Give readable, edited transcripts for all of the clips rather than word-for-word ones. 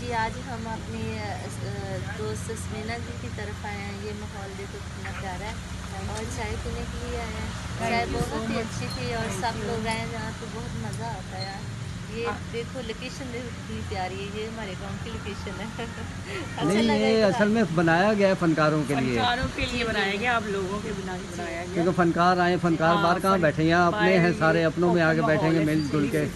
कि आज हम अपनी दोस्त समीना जी की तरफ आए हैं। ये माहौल देखो कितना प्यारा है और चाय पीने के लिए आए हैं। चाय बहुत ही अच्छी थी और सब लोग आए हैं जहाँ पे बहुत मज़ा आता है यार। ये देखो लोकेशन देखो कितनी प्यारी है। ये हमारे गांव की लोकेशन है। अच्छा नहीं, लगा ये इधर असल में बनाया गया है फनकारों के लिए। फनकारों के लिए बनाया गया, आप लोगों के बिना नहीं बनाया गया। क्योंकि फनकार आए, फनकार हाँ, बाहर कहाँ बैठे हैं, यहाँ अपने हैं, सारे अपनों में आके बैठेंगे मिलजुल के।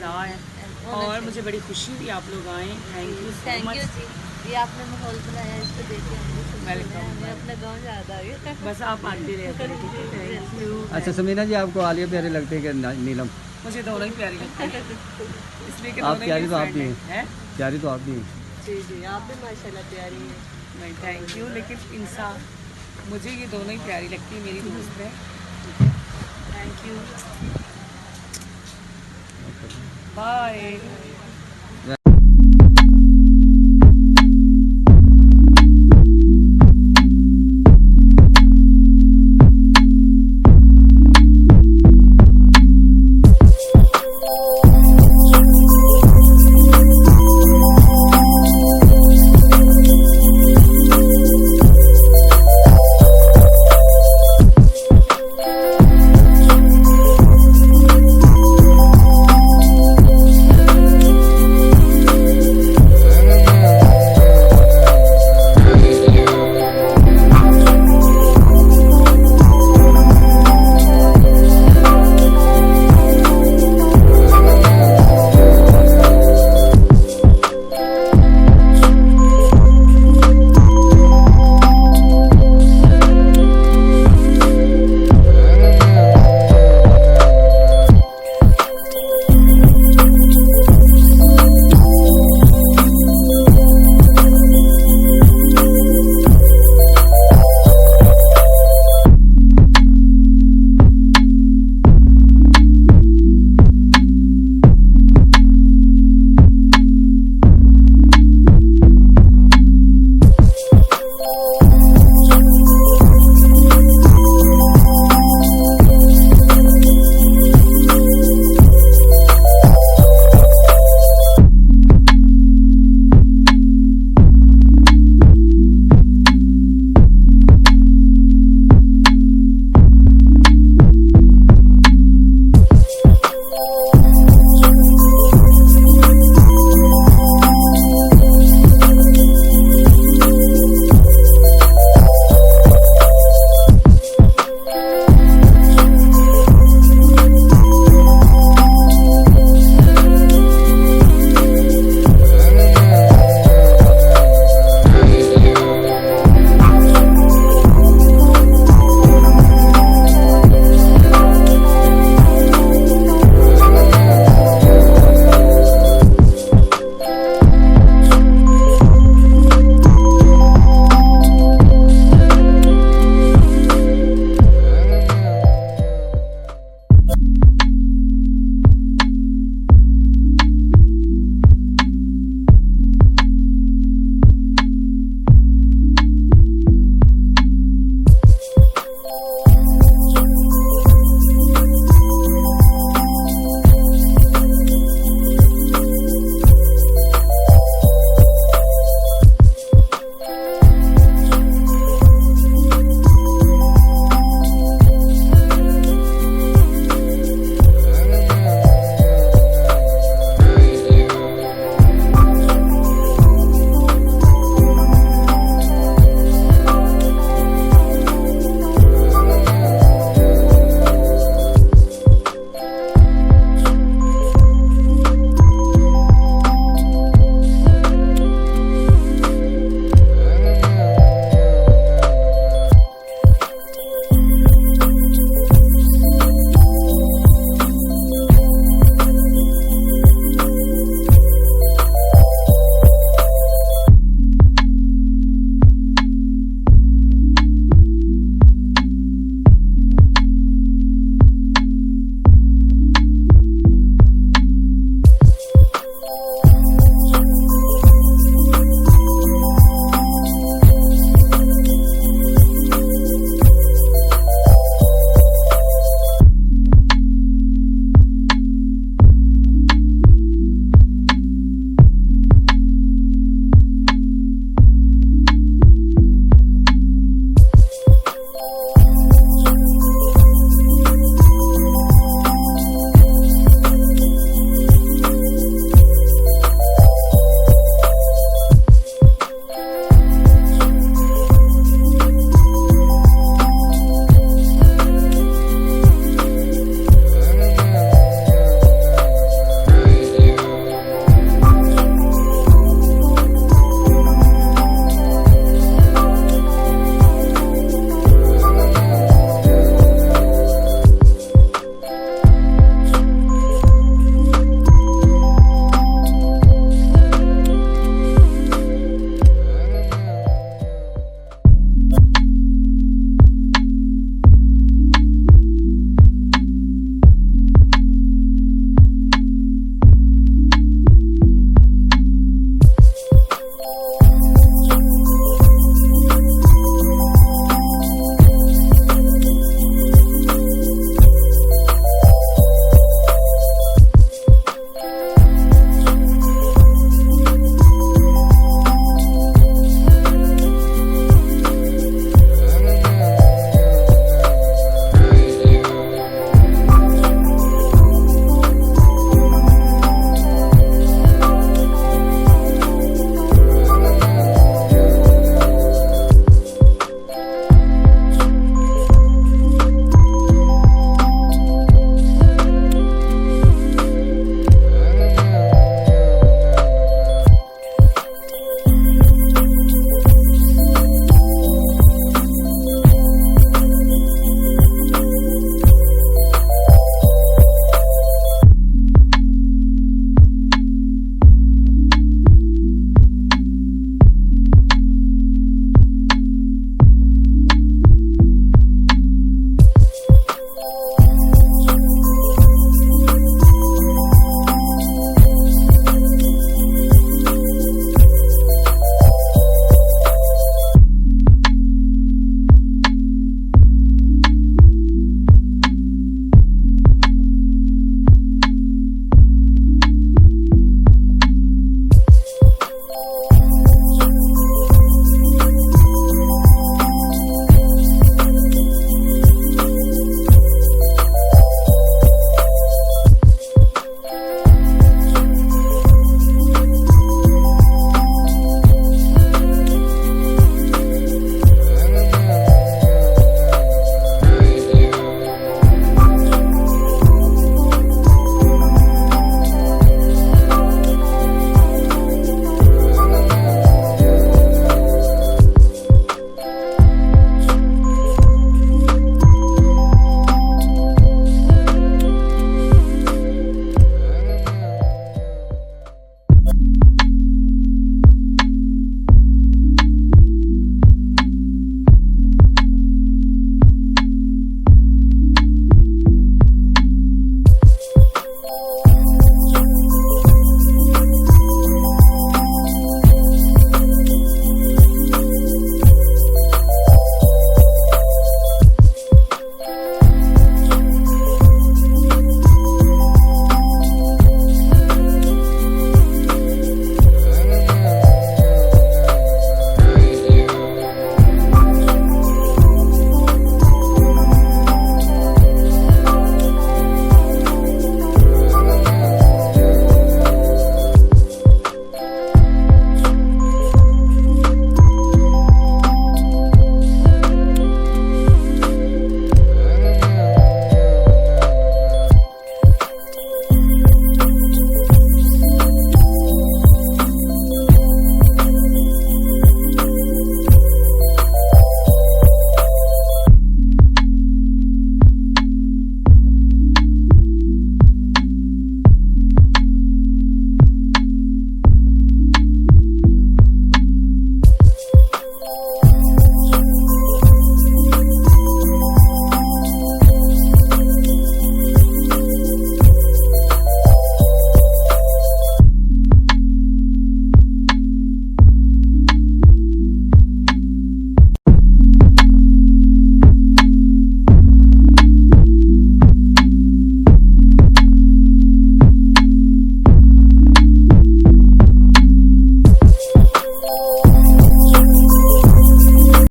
और मुझे बड़ी खुशी हुई आप लोग आए। Thank you so thank much. You जी। ये आपने माहौल बनाया, इसको देख के हमको खुशी हुई है। हमें अपना गाँव याद आ गया। बस आप आते रहे करें, ठीक है। Thank you. अच्छा समीना जी, आपको आलिया प्यारे लगते हैं कि नीलम? मुझे दोनों ही प्यारी लगती है, इसलिए कि आप दोनों प्यारी ही तो आप भी friend हैं, प्यारी तो आप भी हैं। जी जी, आप भी माशाल्लाह प्यारी हैं। नहीं, थैंक यू। लेकिन इंसान मुझे ये दोनों ही प्यारी लगती है, मेरी दोस्त है। Thank you, bye.